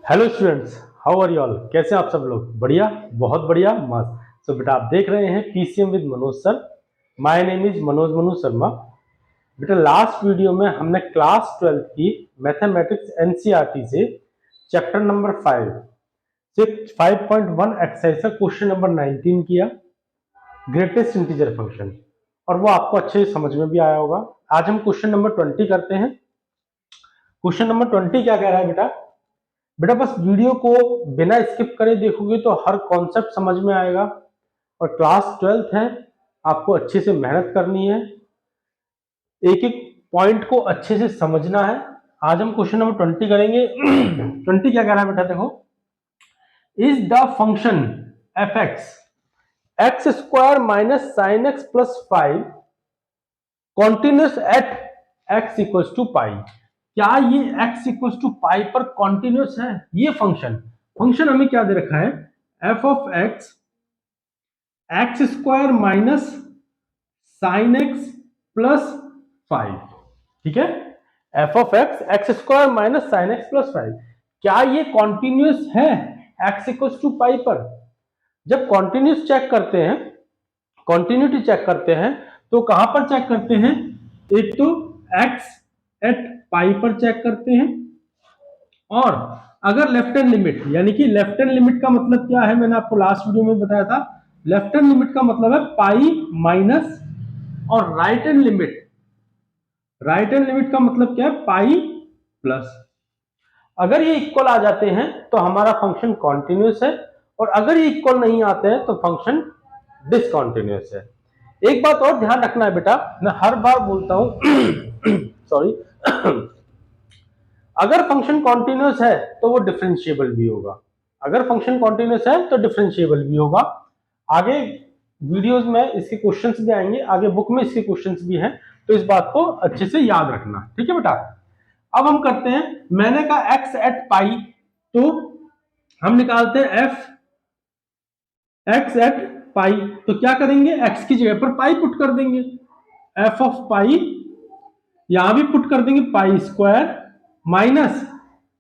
Hello students, how are you all. कैसे हैं आप सब लोग? बढ़िया, बहुत बढ़िया, मस्त। सो बेटा, आप देख रहे हैं PCM with Manoj sir. My name is Manoj Manu Sharma. बेटा, लास्ट वीडियो में हमने क्लास 12 की मैथमेटिक्स एनसीईआरटी से चैप्टर नंबर 5 से 5.1 एक्सरसाइज का क्वेश्चन नंबर 19 किया, ग्रेटेस्ट इंटीजर फंक्शन, और वो आपको अच्छे से समझ में भी आया होगा। आज हम क्वेश्चन नंबर 20 करते हैं। क्वेश्चन नंबर 20 क्या कह रहा है बेटा? बेटा बस वीडियो को बिना स्किप करे देखोगे तो हर कॉन्सेप्ट समझ में आएगा। और क्लास 12th है, आपको अच्छे से मेहनत करनी है, एक एक पॉइंट को अच्छे से समझना है। आज हम क्वेश्चन नंबर 20 करेंगे। 20 क्या कह रहा है बेटा? देखो, is the function f x square minus sine x plus 5 continuous at x equal to pi. क्या ये x इक्वल टू पाई पर कॉन्टिन्यूस है? ये फंक्शन हमें क्या दे रखा है? F of x x square minus sine x plus 5। ठीक है, F of x x square minus sine x plus 5, क्या ये कॉन्टिन्यूस है x इक्वल टू पाई पर? जब कॉन्टिन्यूस चेक करते हैं, कॉन्टिन्यूटी चेक करते हैं, तो कहां पर चेक करते हैं? एक तो x एट पाई पर चेक करते हैं, और अगर लेफ्ट हैंड लिमिट, यानी कि लेफ्ट हैंड लिमिट का मतलब क्या है, मैंने आपको लास्ट वीडियो में बताया था। लेफ्ट हैंड लिमिट का मतलब है पाई माइनस, और right hand limit, right hand limit का मतलब क्या है? Pi plus. अगर ये इक्वल आ जाते हैं तो हमारा फंक्शन कॉन्टिन्यूस है, और अगर ये इक्वल नहीं आते हैं तो फंक्शन डिसकॉन्टिन्यूस है। एक बात और ध्यान रखना है बेटा, मैं हर बार बोलता हूं सॉरी अगर फंक्शन कॉन्टिन्यूस है तो वो डिफरेंशिएबल भी होगा। अगर फंक्शन कॉन्टिन्यूस है तो डिफरेंशिएबल भी होगा। आगे वीडियोस में इसके क्वेश्चंस भी आएंगे, आगे बुक में इसके क्वेश्चंस भी हैं, तो इस बात को अच्छे से याद रखना। ठीक है बेटा, अब हम करते हैं, मैंने कहा x एट पाई, तो हम निकालते हैं f x एट पाई। तो क्या करेंगे? x की जगह पर पाई पुट कर देंगे, f ऑफ पाई, यहां भी पुट कर देंगे पाई स्क्वायर माइनस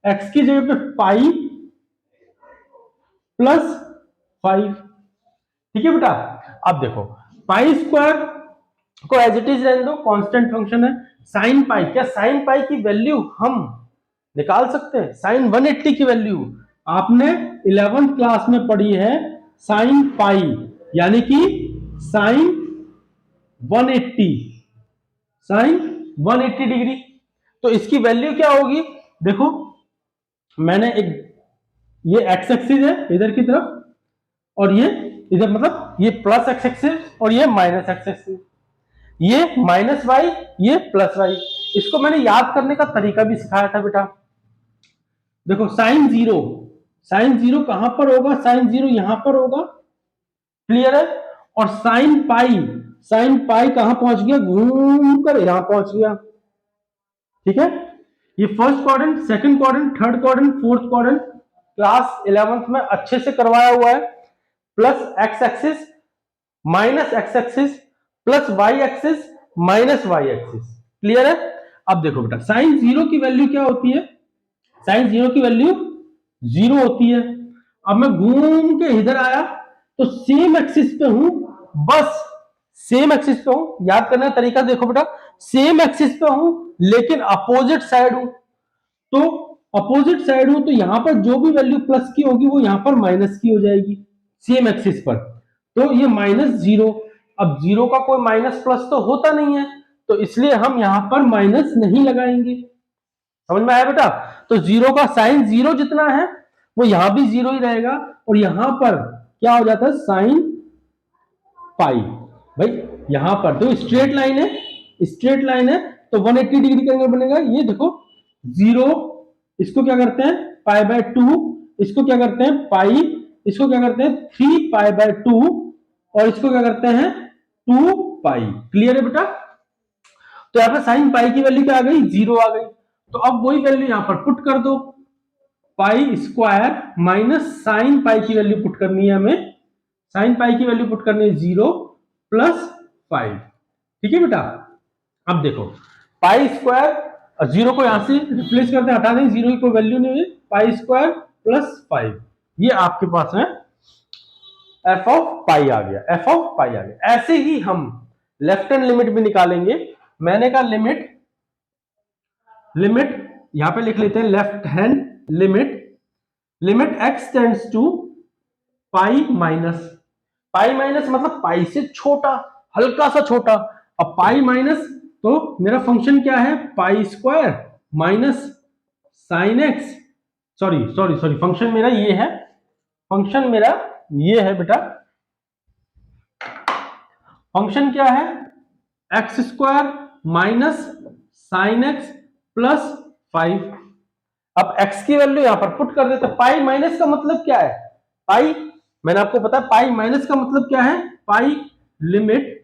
x की जगह पे पाई प्लस 5। ठीक है बेटा, अब देखो, पाई स्क्वायर को एज इट इज रहने दो, कांस्टेंट फंक्शन है। साइन पाई, क्या साइन पाई की वैल्यू हम निकाल सकते हैं? साइन 180 की वैल्यू आपने 11th क्लास में पढ़ी है, साइन पाई यानी कि साइन 180, साइन 180 डिग्री। तो इसकी वैल्यू क्या होगी? देखो, मैंने एक, ये एक्स एक्सिस है इधर की तरफ, और ये इधर, मतलब ये प्लस एक्स एक्सिस और ये माइनस एक्स एक्सिस, ये माइनस वाई, ये प्लस वाई। इसको मैंने याद करने का तरीका भी सिखाया था बेटा। देखो, साइन जीरो, साइन जीरो कहां पर होगा? साइन जीरो यहां पर होगा, क्लियर है। और साइन पाई, साइन पाई कहां पहुंच गया? घूम कर यहां पहुंच गया। ठीक है, ये first quadrant, second quadrant, third quadrant, fourth quadrant class 11th में अच्छे से करवाया हुआ है। Plus X axis minus X axis plus Y axis minus Y axis, clear है। अब देखो बेटा, साइन जीरो की वैल्यू क्या होती है? साइन जीरो की वैल्यू जीरो होती है। अब मैं घूम के इधर आया तो सेम एक्सिस पे हूं, बस सेम एक्सिस पे हूं। याद करने का तरीका देखो बेटा, सेम एक्सिस पे हूं लेकिन अपोजिट साइड हूं। तो अपोजिट साइड हूं तो यहां पर जो भी वैल्यू प्लस की होगी वो यहां पर माइनस की हो जाएगी, सेम एक्सिस पर। तो ये माइनस जीरो, अब जीरो का कोई माइनस प्लस तो होता नहीं है, तो इसलिए हम यहां पर माइनस नहीं लगाएंगे। समझ में आया बेटा? तो जीरो का साइन जीरो जितना है वो यहां भी जीरो ही रहेगा, और यहां पर क्या हो जाता है? Sine pi. भाई यहां पर तो स्ट्रेट लाइन है, स्ट्रेट लाइन है, तो 180 डिग्री का एंगल बनेगा। ये देखो, जीरो, इसको क्या करते हैं? पाई बाय 2, इसको क्या करते हैं? पाई, इसको क्या करते हैं? 3 पाई बाय 2, और इसको क्या करते हैं? 2 पाई। क्लियर है बेटा? तो यहां पर साइन पाई की वैल्यू क्या आ गई? जीरो आ गई। तो अब वही वैल्यू यहां पर पुट कर दो, पाई स्क्वायर माइनस साइन पाई की वैल्यू पुट करनी है हमें, साइन पाई की वैल्यू पुट करनी है 0 प्लस 5। ठीक है बेटा, अब देखो, पाई स्क्वायर, जीरो को यहां से रिप्लेस करते हैं, हटा दें, जीरो की कोई वैल्यू नहीं है, पाई स्क्वायर प्लस 5, ये आपके पास में एफ ऑफ पाई आ गया, एफ ऑफ पाई आ गया। ऐसे ही हम लेफ्ट हैंड लिमिट भी निकालेंगे। मैंने कहा लिमिट, लिमिट यहां पे लिख लेते हैं, left hand limit, limit X tends to pi minus, pi minus मतलब पाई से छोटा, हल्का सा छोटा। अब पाई माइनस, तो मेरा फंक्शन क्या है, पाई square minus sine x, sorry sorry sorry, function मेरा ये है, फंक्शन मेरा ये है बेटा, फंक्शन क्या है, X square minus sine x plus 5। अब x की वैल्यू यहां पर पुट कर देते, पाई माइनस का मतलब क्या है, पाई, मैंने आपको पता है पाई माइनस का मतलब क्या है, पाई लिमिट,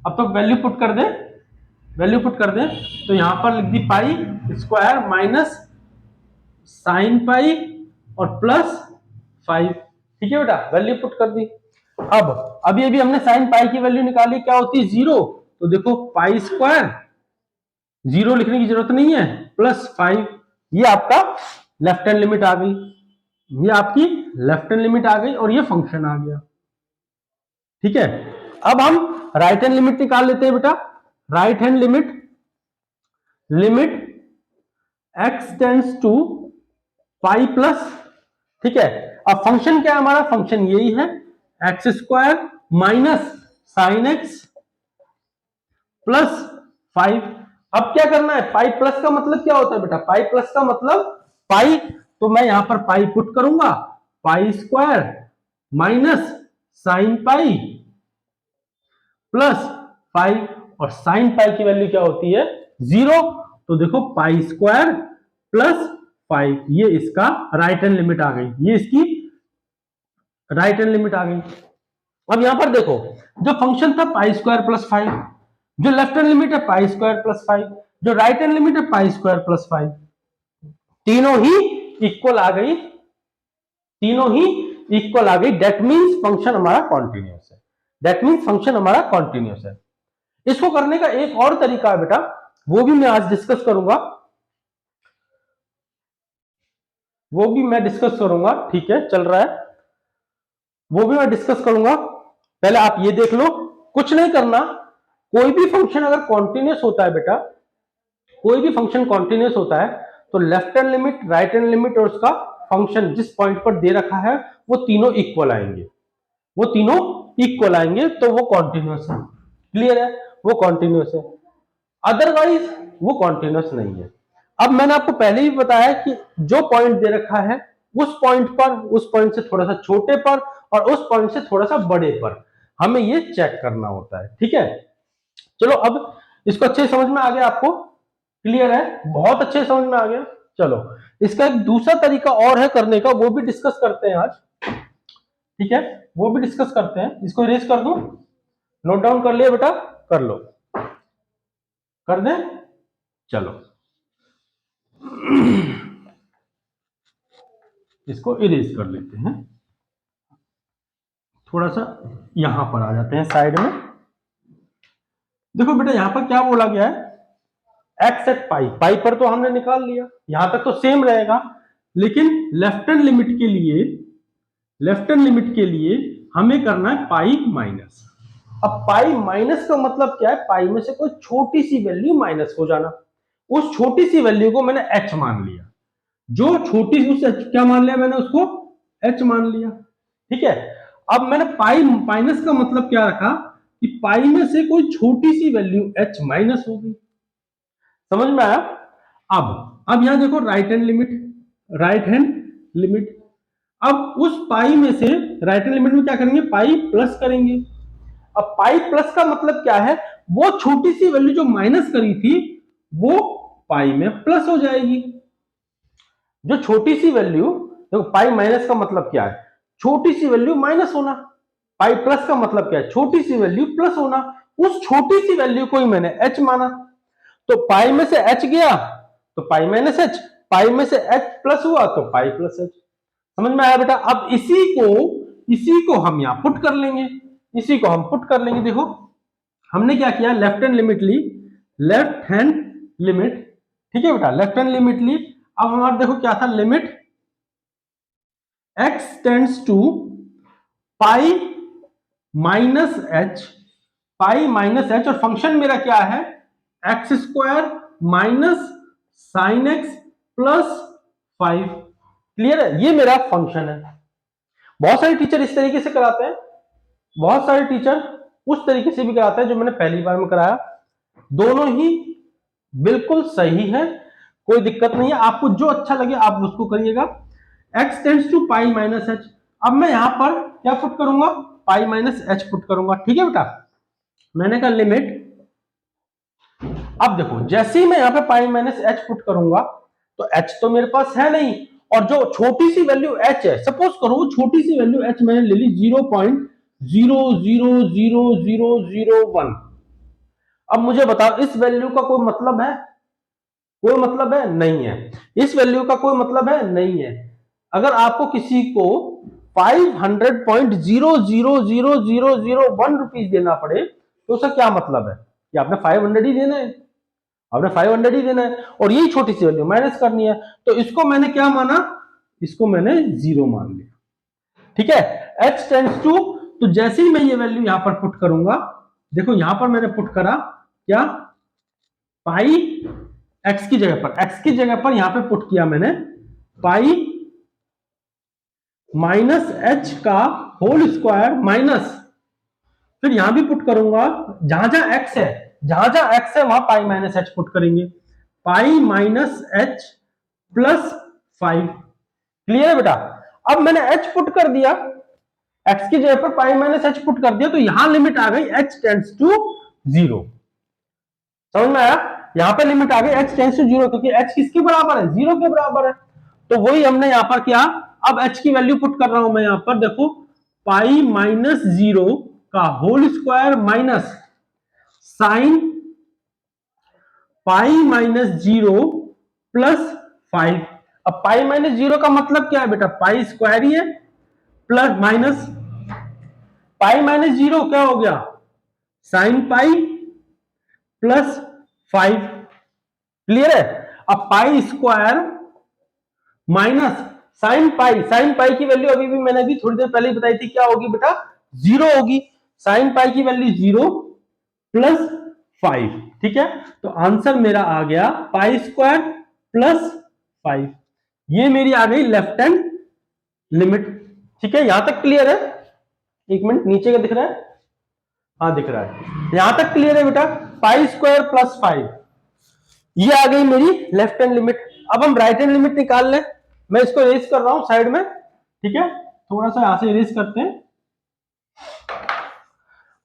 अब तो वैल्यू पुट कर दे, वैल्यू पुट कर दे, तो यहां पर लिख दी pi square minus sine pi और प्लस 5। ठीक है बेटा, वैल्यू पुट कर दी। अब अभी अभी हमने साइन पाई की वैल्यू निकाली, क्या होती है, 0, तो देखो पाई स्क्वायर, 0 लिखने की जरूरत नहीं है, प्लस 5, ये आपका लेफ्ट हैंड लिमिट आ गई, ये आपकी लेफ्ट हैंड लिमिट आ गई और ये फंक्शन आ गया। ठीक है, अब हम राइट हैंड लिमिट निकाल लेते हैं बेटा। Right hand limit, limit x tends to pi plus, ठीक है। अब फंक्शन क्या है हमारा, फंक्शन यही है, X square minus sine x plus 5। अब क्या करना है, पाई प्लस का मतलब क्या होता है बेटा, पाई प्लस का मतलब पाई, तो मैं यहां पर पाई पुट करूंगा, पाई square minus sine pi plus 5, और साइन पाई की वैल्यू क्या होती है, 0, तो देखो पाई स्क्वायर प्लस 5, ये इसका राइट हैंड लिमिट आ गई, ये इसकी राइट हैंड लिमिट आ गई। अब यहां पर देखो, जो फंक्शन था पाई स्क्वायर प्लस 5, जो लेफ्ट हैंड लिमिट है पाई स्क्वायर प्लस 5, जो राइट हैंड लिमिट है पाई स्क्वायर प्लस 5, तीनों ही इक्वल आ गई, तीनों ही इक्वल आ गई, दैट मींस फंक्शन हमारा कॉन्टिन्यूअस है, दैट मींस फंक्शन हमारा कॉन्टिन्यूअस है। इसको करने का एक और तरीका है बेटा, वो भी मैं आज डिस्कस करूंगा, वो भी मैं डिस्कस करूंगा, ठीक है चल रहा है, वो भी मैं डिस्कस करूंगा। पहले आप ये देख लो, कुछ नहीं करना, कोई भी फंक्शन अगर कॉन्टिन्यूअस होता है बेटा, कोई भी फंक्शन कॉन्टिन्यूअस होता है, तो left hand limit, right hand limit और उसका फंक्शन जिस पॉइंट पर दे रखा है वो तीनों इक्वल आएंगे, वो तीनों इक्वल आएंगे, तो वो कॉन्टिन्यूअस है। क्लियर है, वो कॉन्टिन्यूअस है, अदरवाइज वो कॉन्टिन्यूअस नहीं है। अब मैंने आपको पहले ही बताया कि जो पॉइंट दे रखा है उस पॉइंट पर, उस पॉइंट से थोड़ा सा छोटे पर और उस पॉइंट से थोड़ा सा बड़े पर हमें ये चेक करना होता है। ठीक है, चलो अब इसको अच्छे समझ में आ गया आपको, क्लियर है, बहुत अच्छे समझ में आ गया। चलो इसका एक दूसरा तरीका और है करने का, वो भी डिस्कस करते हैं आज, ठीक है, वो भी डिस्कस करते हैं। इसको इरेज कर दूं, नोट डाउन कर लिया बेटा, कर लो, कर दें, चलो इसको इरेज कर लेते हैं, थोड़ा सा यहां पर आ जाते हैं साइड में। देखो बेटा यहां पर क्या बोला गया है, एक्स एट पाई, पाई पर तो हमने निकाल लिया, यहां तक तो सेम रहेगा, लेकिन लेफ्ट हैंड लिमिट के लिए, लेफ्ट हैंड लिमिट के लिए हमें करना है पाई माइनस। अब पाई माइनस का मतलब क्या है, पाई में से कोई छोटी सी वैल्यू माइनस हो जाना, उस छोटी सी वैल्यू को मैंने एच मान लिया, जो छोटी सी, उस क्या मान लिया मैंने, उसको एच मान लिया। ठीक है, अब मैंने पाई माइनस का मतलब क्या रखा कि पाई में से कोई छोटी सी वैल्यू एच माइनस होगी, समझ में आया। अब यहां देखो right hand limit, right hand limit, अब उस पाई में से राइट हैंड लिमिट में क्या करेंगे, पाई प्लस करेंगे। अब पाई प्लस का मतलब क्या है, वो छोटी सी वैल्यू जो माइनस करी थी वो पाई में प्लस हो जाएगी, जो छोटी सी वैल्यू, देखो पाई माइनस का मतलब क्या है, छोटी सी वैल्यू माइनस होना, पाई प्लस का मतलब क्या है, छोटी सी वैल्यू प्लस होना, उस छोटी सी वैल्यू को ही मैंने एच माना, तो पाई में से एच गया तो पाई माइनस एच, पाई में से एच प्लस हुआ तो पाई प्लस एच। समझ में आया बेटा। अब इसी को हम यहां पुट कर लेंगे, इसी को हम पुट कर लेंगे। देखो हमने क्या किया, लेफ्ट हैंड लिमिट ली, लेफ्ट हैंड लिमिट, ठीक है बेटा, लेफ्ट हैंड लिमिट ली। अब हमारा देखो क्या था, limit x tends to pi minus H, pi minus H, और फंक्शन मेरा क्या है X square minus sine x plus 5। Clear है, ये मेरा फंक्शन है। बहुत सारे टीचर इस तरीके से कराते हैं, बहुत सारे टीचर उस तरीके से भी कराते हैं जो मैंने पहली बार में कराया। दोनों ही बिल्कुल सही है, कोई दिक्कत नहीं है, आपको जो अच्छा लगे आप उसको करिएगा। x tends to pi minus H, अब मैं यहां पर क्या पुट करूंगा, पाई माइनस एच पुट करूंगा। ठीक है बेटा, मैंने कहा लिमिट, अब देखो जैसे ही मैं यहां पे पाई माइनस एच पुट करूंगा तो h तो मेरे पास है नहीं, और जो छोटी सी वैल्यू h है, सपोज करो वो छोटी सी वैल्यू h मैंने ले ली 0.000001। अब मुझे बताओ इस वैल्यू का कोई मतलब है, कोई मतलब है नहीं है, इस वैल्यू का कोई मतलब है नहीं है। अगर आपको किसी को 500.00001 रुपीज देना पड़े तो उसका क्या मतलब है कि आपने 500 ही देना है, आपने 500 ही देना है, और यही छोटी सी वैल्यू माइनस करनी है। तो इसको मैंने क्या माना, इसको मैंने 0 मान लिया। ठीक है, h टेंड्स टू, तो जैसे ही मैं ये वैल्यू यहां पर पुट करूंगा, देखो यहां पर मैंने पुट करा क्या, पाई x की जगह पर, x की जगह पर यहां पे पुट किया मैंने पाई माइनस एच का होल स्क्वायर माइनस, फिर यहां भी पुट करूंगा जहां जहां x है, जहां जहां x है वहां पाई माइनस एच पुट करेंगे, पाई माइनस एच प्लस 5। क्लियर है बेटा, अब मैंने h पुट कर दिया, x की जगह पर पाई माइनस एच पुट कर दिया, तो यहां लिमिट आ गई h टेंड्स टू 0। समझ में आया, यहां पर लिमिट आ गई h टेंड्स टू 0, क्योंकि h किसके बराबर है, 0 के बराबर है। तो वही हमने यहां पर किया, अब h की वैल्यू पुट कर रहा हूं मैं यहां पर, देखो पाई माइनस 0 का whole square minus sine pi minus 0 plus 5। अब पाई माइनस 0 का मतलब क्या है बेटा, पाई स्क्वायर ही है, प्लस माइनस पाई माइनस 0 क्या हो गया, साइन पाई प्लस 5। क्लियर है, अब पाई स्क्वायर माइनस साइन पाई, साइन पाई की वैल्यू अभी भी मैंने भी थोड़ी देर पहले ही बताई थी, क्या होगी बेटा, 0 होगी। साइन पाई की वैल्यू 0 प्लस 5। ठीक है, तो आंसर मेरा आ गया पाई स्क्वायर प्लस 5। ये मेरी आ गई लेफ्ट हैंड लिमिट। ठीक है, यहां तक क्लियर है, एक मिनट नीचे का दिख रहा है, हाँ दिख रहा है, यहां तक क्लियर है बेटा, पाई स्क्वायर प्लस 5, ये आ गई मेरी लेफ्ट हैंड लिमिट। अब हम राइट हैंड लिमिट निकाल लें, मैं इसको इरेज कर रहा हूं साइड में। ठीक है, थोड़ा सा यहां से इरेज करते हैं,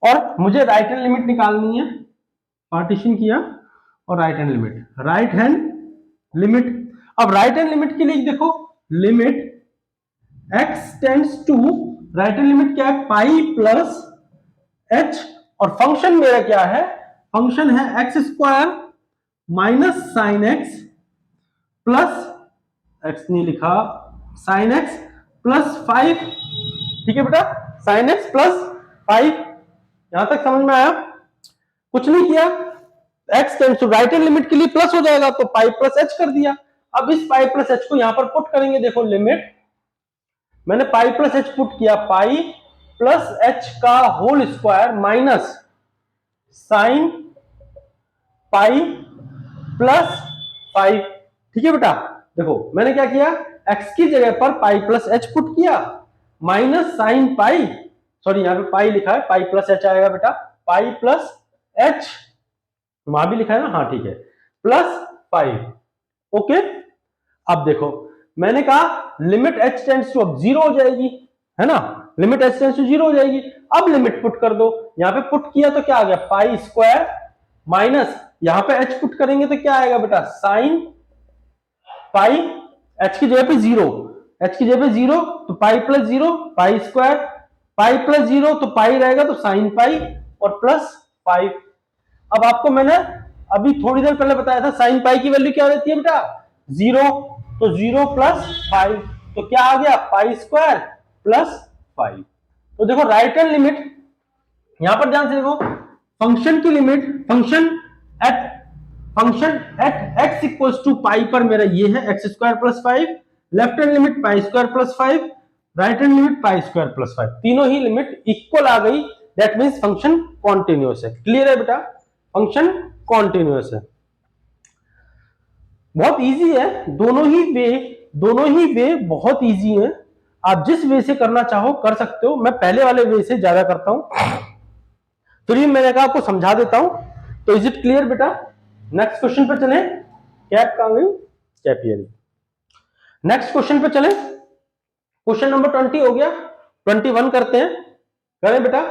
और मुझे राइट हैंड लिमिट निकालनी है, पार्टीशन किया और right hand limit, right hand limit. अब राइट हैंड लिमिट के लिए देखो, limit x tends to, right hand limit क्या है, पाई प्लस h, और फंक्शन मेरा क्या है, फंक्शन है X square minus sine x plus, X नहीं लिखा, साइन एक्स प्लस 5। ठीक है बेटा, साइन एक्स प्लस 5, यहां तक समझ में आया, कुछ नहीं किया, x tends to, right hand limit के लिए प्लस हो जाएगा तो पाई प्लस h कर दिया। अब इस पाई प्लस h को यहां पर पुट करेंगे, देखो लिमिट, मैंने पाई प्लस h पुट किया, पाई प्लस h का whole square minus sine pi plus 5। ठीक है बेटा, देखो मैंने क्या किया, x की जगह पर पाई प्लस h पुट किया, माइनस साइन पाई, सॉरी यहां पे पाई लिखा है, पाई प्लस h आएगा बेटा, पाई प्लस h, वहां भी लिखा है ना, हाँ ठीक है, प्लस 5। ओके, अब देखो मैंने कहा लिमिट h टेंड्स टू, अब 0 हो जाएगी, है ना, लिमिट h टेंड्स टू 0 हो जाएगी। अब लिमिट पुट कर दो, यहां पे पुट किया तो क्या आ गया, पाई स्क्वायर माइनस, यहां पे h पुट करेंगे तो क्या आएगा बेटा, साइन पाई, h की जगह पे 0, h की जगह पे 0 तो pi plus 0, pi square, pi plus 0 तो पाई रहेगा तो साइन पाई और प्लस 5। अब आपको मैंने अभी थोड़ी देर पहले बताया था साइन पाई की वैल्यू क्या रहती है बेटा, 0, तो 0 प्लस 5, तो क्या आ गया, पाई स्क्वायर प्लस 5। तो देखो राइट हैंड लिमिट, यहां पर ध्यान से देखो, फंक्शन की limit, function at x equals to pi पर मेरा ये है x square plus 5, left hand limit pi square plus 5, right hand limit pi square plus 5, तीनों ही लिमिट इक्वल आ गई, दैट मीन्स फंक्शन कॉन्टिन्यूअस है। क्लियर है बेटा, फंक्शन कॉन्टिन्यूअस है। बहुत इजी है, दोनों ही वे बहुत इजी है। आप जिस वे से करना चाहो कर सकते हो, मैं पहले वाले वे से ज्यादा करता हूं, फिर भी मैंने कहा आपको समझा देता हूं। तो इज इट क्लियर बेटा? नेक्स्ट क्वेश्चन पे चले। कैप कहां गई? कैप ये रही। नेक्स्ट क्वेश्चन पे चले। क्वेश्चन नंबर 20 हो गया, 21 करते हैं। करें बेटा?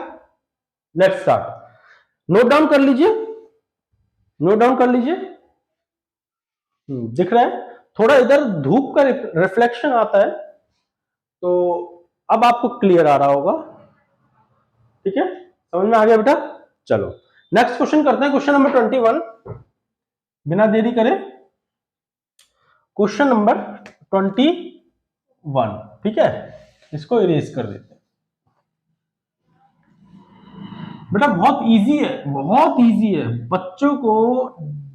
Let's start. नोट डाउन कर लीजिए, नोट डाउन कर लीजिए। दिख रहा है? थोड़ा इधर धूप का रिफ्लेक्शन आता है, तो अब आपको क्लियर आ रहा होगा। ठीक है, समझ में आ गया बेटा? चलो नेक्स्ट क्वेश्चन करते हैं, क्वेश्चन नंबर 21। बिना देरी करें क्वेश्चन नंबर 21। ठीक है, इसको इरेज कर देते हैं। बेटा बहुत इजी है, बहुत इजी है। बच्चों को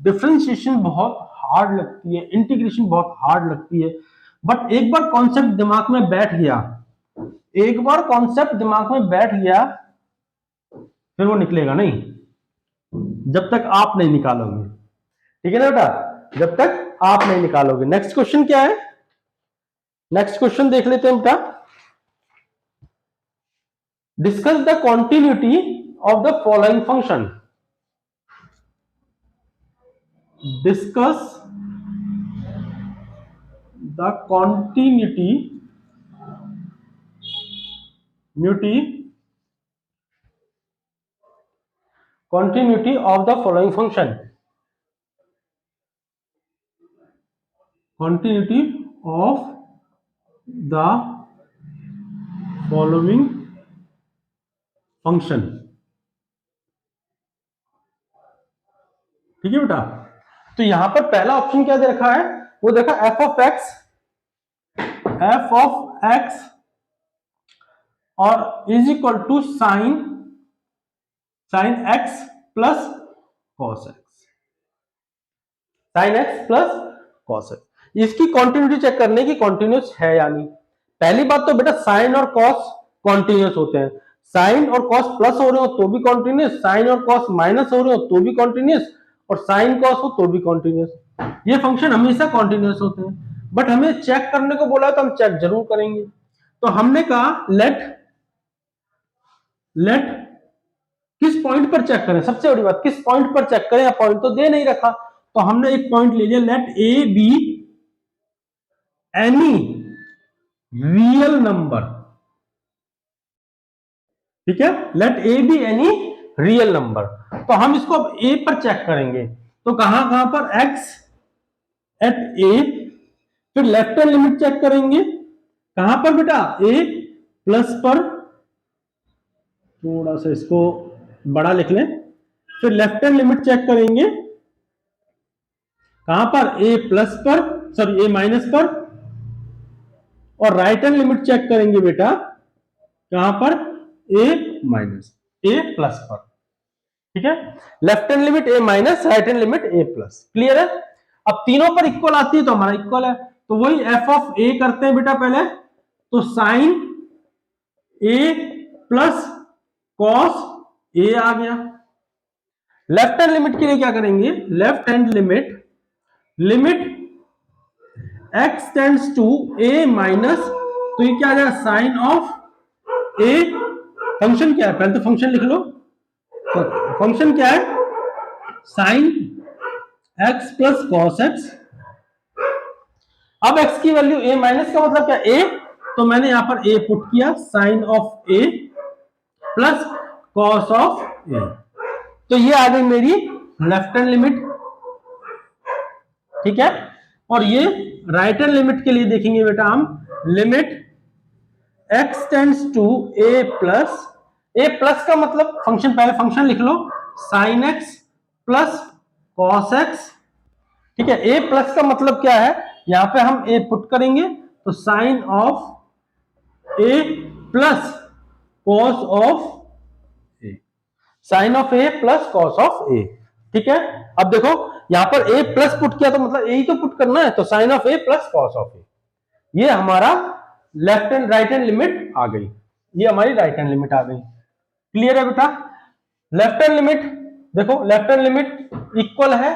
डिफरेंशिएशन बहुत हार्ड लगती है, इंटीग्रेशन बहुत हार्ड लगती है, बट एक बार कॉन्सेप्ट दिमाग में बैठ गया, एक बार कॉन्सेप्ट दिमाग में बैठ गया, फिर वो निकलेगा नहीं जब तक आप नहीं निकालोगे। ठीक है ना बेटा? जब तक आप नहीं निकालोगे। नेक्स्ट क्वेश्चन क्या है? नेक्स्ट क्वेश्चन देख लेते हैं बेटा। Discuss the continuity of the following function. Discuss the continuity of the following function. Continuity of the following function. ठीक है बेटा? तो यहां पर पहला ऑप्शन क्या दे रखा है? वो देखा f of x और is equal to sine x plus cos X, sine x plus cos X. इसकी कॉन्टिन्यूटी चेक करने की, कॉन्टिन्यूस है या नहीं। पहली बात तो बेटा साइन और कॉस कॉन्टिन्यूस होते हैं, साइन और कॉस प्लस हो रहे हो तो भी कॉन्टिन्यूस, साइन और कॉस माइनस हो रहे हो तो भी कॉन्टिन्यूस, और साइन कॉस हो तो भी कॉन्टिन्यूस। ये फंक्शन हमेशा कॉन्टिन्यूस होते हैं, बट हमें चेक करने को बोला तो हम चेक जरूर करेंगे। तो हमने कहा लेट किस पॉइंट पर चेक करें, सबसे बड़ी बात किस पॉइंट पर चेक करें, या पॉइंट तो दे नहीं रखा, तो हमने एक पॉइंट ले लिया, let A be any real number. ठीक है, let A be any real number. तो हम इसको अब ए पर चेक करेंगे, तो कहां पर एक्स एट ए, फिर लेफ्ट हैंड लिमिट चेक करेंगे, कहां पर बेटा? ए प्लस पर, थोड़ा सा इसको बड़ा लिख लें, फिर लेफ्ट हैंड लिमिट चेक करेंगे, कहां पर? ए प्लस पर, सॉरी ए माइनस पर, और राइट हैंड लिमिट चेक करेंगे बेटा, कहां पर? ए माइनस ए प्लस पर। ठीक है, लेफ्ट हैंड लिमिट ए माइनस, राइट हैंड लिमिट ए प्लस। क्लियर है? अब तीनों पर इक्वल आती है तो हमारा इक्वल है, तो वही एफ ऑफ ए करते हैं बेटा पहले, तो sine A plus cos A आ गया। लेफ्ट हैंड लिमिट के लिए क्या करेंगे? Left hand limit x tends to a minus, तो ये क्या आ जाएगा? Sign of a। फंक्शन क्या है? पहले तो फंक्शन लिख लो, फंक्शन क्या है? Sine x plus cos X. अब x की वैल्यू a माइनस का मतलब क्या? a, तो मैंने यहां पर a पुट किया, sine of a plus cos of a, तो ये आ गई मेरी लेफ्ट हैंड लिमिट। ठीक है, और ये राइट हैंड लिमिट के लिए देखेंगे बेटा हम, limit x tends to a plus का मतलब फंक्शन, पहले फंक्शन लिख लो, sine x plus cos x। ठीक है, a प्लस का मतलब क्या है? यहां पे हम a पुट करेंगे, तो sine of a plus cos of a, sine of a plus cos of a। ठीक है, अब देखो यहां पर a प्लस पुट किया तो मतलब a ही तो पुट करना है, तो sine of a plus cos of a, ये हमारा left hand right hand limit आ गई, ये हमारी राइट हैंड लिमिट आ गई। क्लियर है बेटा? लेफ्ट हैंड लिमिट देखो, लेफ्ट हैंड लिमिट इक्वल है,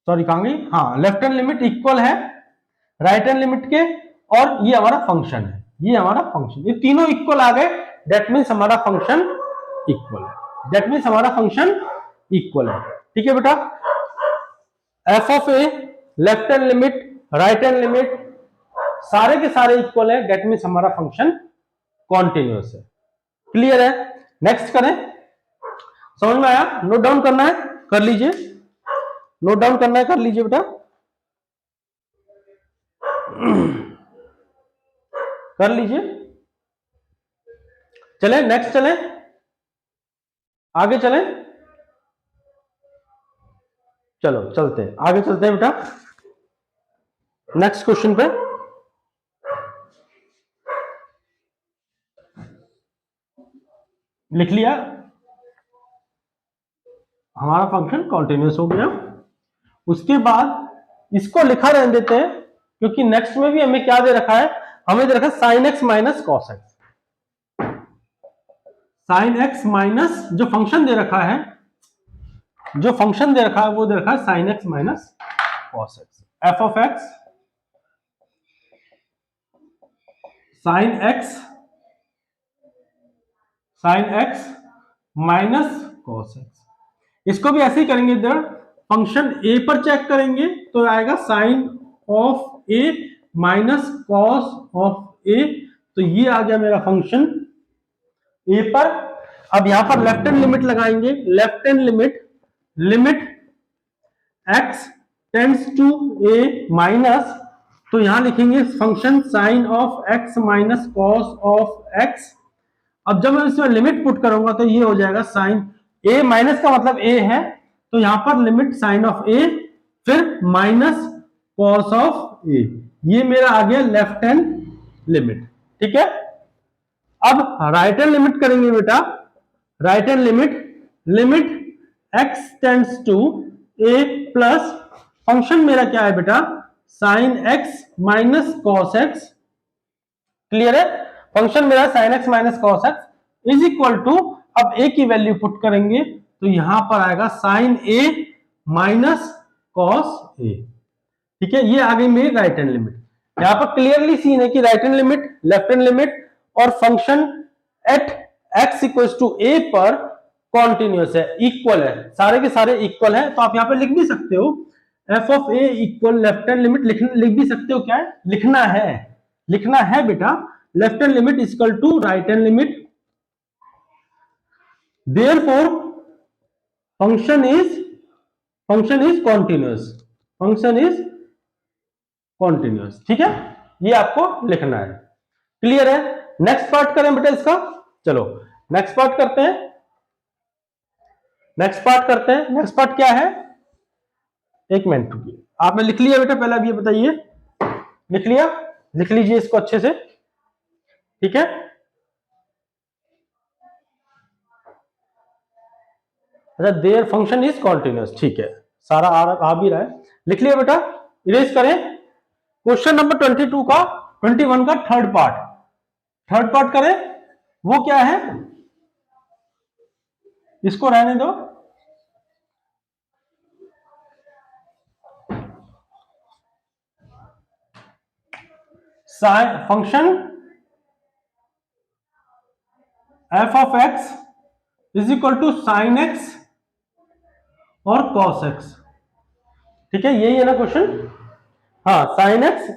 सॉरी कहां गई, हाँ लेफ्ट हैंड लिमिट इक्वल है राइट हैंड लिमिट के, और ये हमारा फंक्शन है, ये हमारा फंक्शन, ये तीनों इक्वल आ गए, दैट मीन्स हमारा फंक्शन इक्वल है, दैट मीन्स हमारा फंक्शन इक्वल है। ठीक है बेटा? F of A, left hand limit, right hand limit, सारे के सारे इक्वल है, दैट मीन्स हमारा फंक्शन कॉन्टिन्यूअस है। क्लियर है? नेक्स्ट करें। समझ में आया? नोट डाउन करना है कर लीजिए, नोट डाउन करना है कर लीजिए बेटा, कर लीजिए। चले नेक्स्ट, चले आगे, चले चलो चलते हैं आगे, चलते हैं बेटा नेक्स्ट क्वेश्चन पे। लिख लिया, हमारा फंक्शन कॉन्टिन्यूस हो गया। उसके बाद इसको लिखा रहने देते हैं, क्योंकि नेक्स्ट में भी हमें क्या दे रखा है, हमें दे रखा है sign X minus cos X. Sine X minus जो फंक्शन दे रखा है, जो फंक्शन दे रखा है वो दे रखा है sign X minus cos x. F of x sine X minus cos x. इसको भी ऐसे ही करेंगे इधर, फंक्शन ए पर चेक करेंगे तो आएगा sine of a minus cos of a, तो ये आ गया मेरा फंक्शन ए पर। अब यहां पर लेफ्ट हैंड लिमिट लगाएंगे, left hand limit x tends to A minus, तो यहां लिखेंगे function sine of x minus cos of x। अब जब मैं इसमें लिमिट पुट करूंगा तो ये हो जाएगा साइन ए, माइनस का मतलब ए है, तो यहां पर लिमिट साइन ऑफ ए फिर माइनस कॉस ऑफ ए, ये मेरा आ गया लेफ्ट हैंड लिमिट। ठीक है? अब राइट हैंड लिमिट करेंगे बेटा, right hand limit x tends to A plus function मेरा क्या है बेटा, sine x minus cos x। Clear है? फंक्शन मेरा sine X minus cos X is equal to, अब ए की वैल्यू पुट करेंगे तो यहां पर आएगा sign A minus cos A. ठीक है? ये आ गई मेरी राइट हैंड लिमिट। यहां पर क्लियरली सीन है कि right hand limit, left hand limit और function at x equals to a पर कॉन्टिन्यूअस है, इक्वल है, सारे के सारे इक्वल है। तो आप यहां पर लिख भी सकते हो F of A equal left hand limit, लिख भी सकते हो, क्या है लिखना है बेटा, left hand limit is equal to right hand limit, therefore function is continuous. ठीक है? ये आपको लिखना है। क्लियर है? नेक्स्ट पार्ट करें बेटा इसका, चलो नेक्स्ट पार्ट करते हैं। नेक्स्ट पार्ट क्या है, एक मिनट रुकिए, आपने लिख लिया बेटा पहले, अब ये बताइए, लिख लिया? लिख लीजिए इसको अच्छे से। ठीक है? अच्छा, देयर फंक्शन इज कॉन्टिन्यूअस, ठीक है, सारा आ भी रहा है, लिख लिया बेटा। इरेज करें क्वेश्चन नंबर 22 का 21 का थर्ड पार्ट करें, वो क्या है, इसको रहने दो। Function F of X is equal to sine X और कॉस एक्स। ठीक है? यही है ना क्वेश्चन? हाँ, साइन एक्स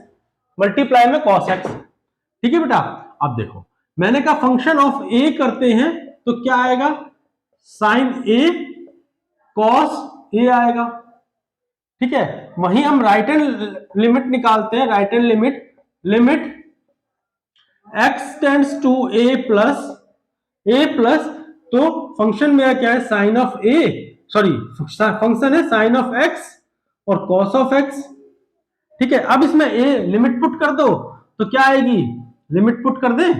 मल्टीप्लाई में कॉस एक्स। ठीक है बेटा? अब देखो, मैंने कहा फंक्शन ऑफ ए करते हैं तो क्या आएगा, साइन ए कॉस ए आएगा। ठीक है? वहीं हम राइट हैंड लिमिट निकालते हैं, right hand limit X tends to A plus, तो फंक्शन मेरा क्या है, sine of A, sorry function है साइन ऑफ एक्स और कॉस ऑफ एक्स। ठीक है? अब इसमें ए लिमिट पुट कर दो तो क्या आएगी, लिमिट पुट कर दे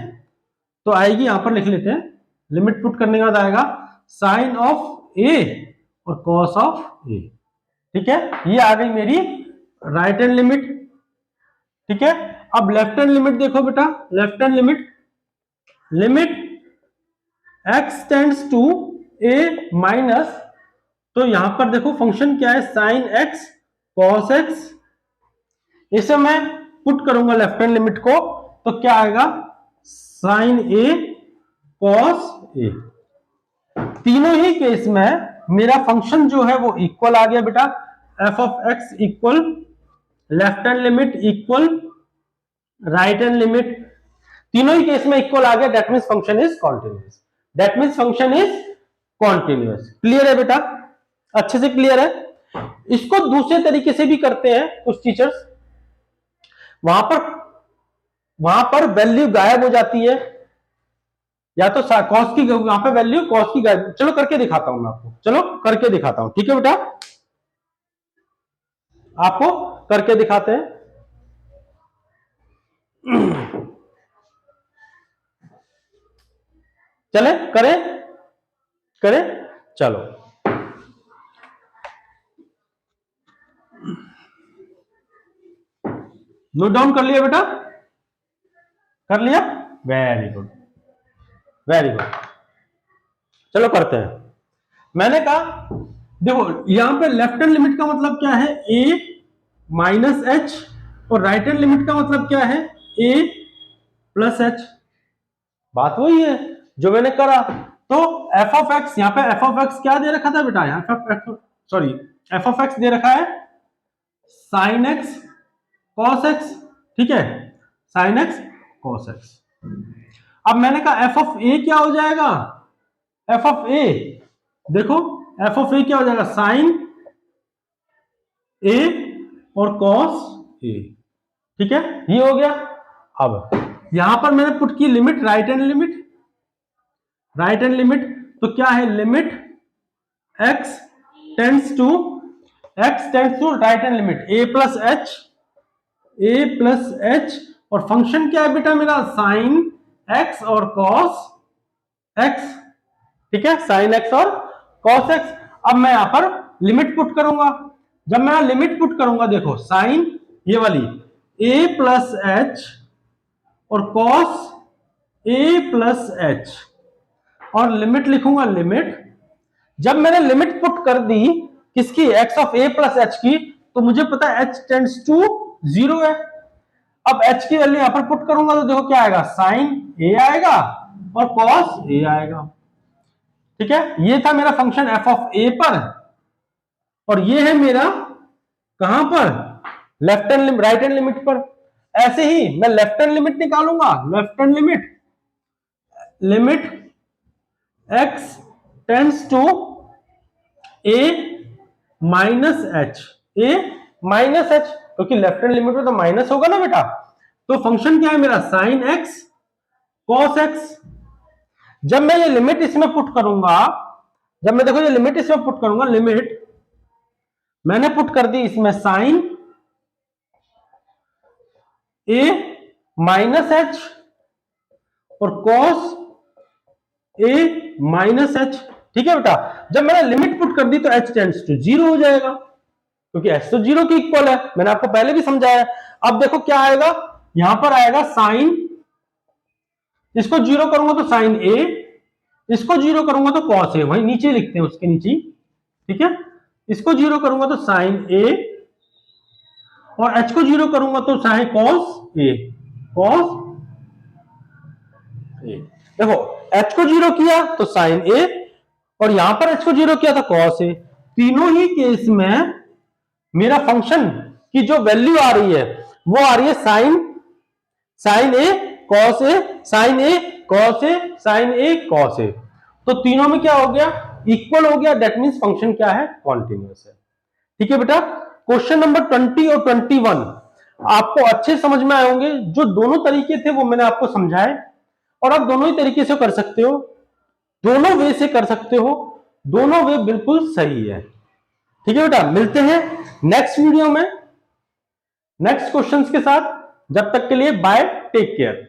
तो आएगी, यहां पर लिख लेते हैं, लिमिट पुट करने के बाद आएगा साइन ऑफ ए और कॉस ऑफ ए। ठीक है? ये आ गई मेरी राइट हैंड लिमिट। ठीक है। अब लेफ्ट हैंड लिमिट देखो बेटा, left hand limit, limit x tends to a minus, तो यहां पर देखो फंक्शन क्या है, साइन x cos x, इसे मैं पुट करूंगा लेफ्ट हैंड लिमिट को, तो क्या आएगा, साइन a cos a। तीनों ही केस में मेरा फंक्शन जो है वो इक्वल आ गया बेटा, f of x equal left hand limit equal right hand limit, तीनों ही केस में इक्वल आ गया, that means function is continuous, that means function is continuous. Clear है बेटा, अच्छे से क्लियर है। इसको दूसरे तरीके से भी करते हैं कुछ टीचर्स, वहां पर वैल्यू गायब हो जाती है, या तो कॉस की वहां पे वैल्यू कॉस की गायब, चलो करके दिखाता हूं मैं आपको, चलो करके दिखाता हूं, ठीक है बेटा, आपको करके दिखाते हैं। चले करें, करें, चलो नोट डाउन कर लिया बेटा, कर लिया, वेरी गुड, वेरी गुड। चलो करते हैं। मैंने कहा देखो यहां पे लेफ्ट हैंड लिमिट का मतलब क्या है, a माइनस एच, और राइट हैंड लिमिट का मतलब क्या है, a प्लस एच। बात वही है जो मैंने करा। तो f ऑफ x, यहां पे f ऑफ x क्या दे रखा था बेटा, यहां सॉरी f ऑफ x दे रखा है साइन x cos x, ठीक है, साइन x cos x। अब मैंने कहा f ऑफ a क्या हो जाएगा, f ऑफ a, देखो f ऑफ a क्या हो जाएगा, साइन a और cos a, ठीक है, ये हो गया। अब यहां पर मैंने पुट की limit right hand limit, right hand limit, तो क्या है, limit x tends to right hand limit a plus H, और फंक्शन क्या है बेटा मेरा, साइन x और cos x, ठीक है, साइन x और cos x। अब मैं यहां पर लिमिट पुट करूंगा, जब मैं लिमिट पुट करूंगा देखो, साइन ये वाली a प्लस एच और cos a प्लस एच, और लिमिट लिखूंगा, लिमिट, जब मैंने लिमिट पुट कर दी किसकी, x of a plus H की, तो मुझे पता है h टेंड्स टू 0 है। अब h की वैल्यू यहां पर पुट करूंगा तो देखो क्या आएगा, साइन a आएगा और cos a आएगा, ठीक है। ये था मेरा फंक्शन f ऑफ a पर, और ये है मेरा कहां पर, left hand right hand limit पर। ऐसे ही मैं लेफ्ट हैंड लिमिट निकालूंगा, left hand limit, limit x tends to a minus H, a minus H, क्योंकि लेफ्ट हैंड लिमिट में तो माइनस होगा ना बेटा, तो फंक्शन क्या है मेरा, साइन x cos x। जब मैं ये लिमिट इसमें पुट करूंगा, जब मैं देखो ये लिमिट इसमें पुट करूंगा, लिमिट मैंने पुट कर दी इसमें साइन a माइनस एच और cos a माइनस एच, ठीक है बेटा। जब मैंने लिमिट पुट कर दी तो h टेंड्स टू 0 हो जाएगा, क्योंकि h तो 0 के इक्वल है, मैंने आपको पहले भी समझाया। अब देखो क्या आएगा, यहां पर आएगा साइन, इसको 0 करूंगा तो साइन a, इसको 0 करूंगा तो cos a, वही नीचे लिखते हैं उसके नीचे, ठीक है। इसको 0 करूंगा तो साइन a, और h को 0 करूंगा तो sign cos a, cos a। देखो h को 0 किया तो साइन a, और यहां पर h को 0 किया था cos a। तीनों ही केस में मेरा फंक्शन की जो वैल्यू आ रही है वो आ रही है sine a cos a, sine a cos a, sine a cos a। तो तीनों में क्या हो गया, इक्वल हो गया, दैट मींस फंक्शन क्या है, कॉन्टिन्यूअस है, ठीक है बेटा। क्वेश्चन नंबर 20 और 21 आपको अच्छे समझ में आए होंगे, जो दोनों तरीके थे वो मैंने आपको समझाए, और आप दोनों ही तरीके से कर सकते हो, दोनों वे से कर सकते हो, दोनों वे बिल्कुल सही है, ठीक है बेटा। मिलते हैं नेक्स्ट वीडियो में नेक्स्ट क्वेश्चंस के साथ, जब तक के लिए बाय, टेक केयर।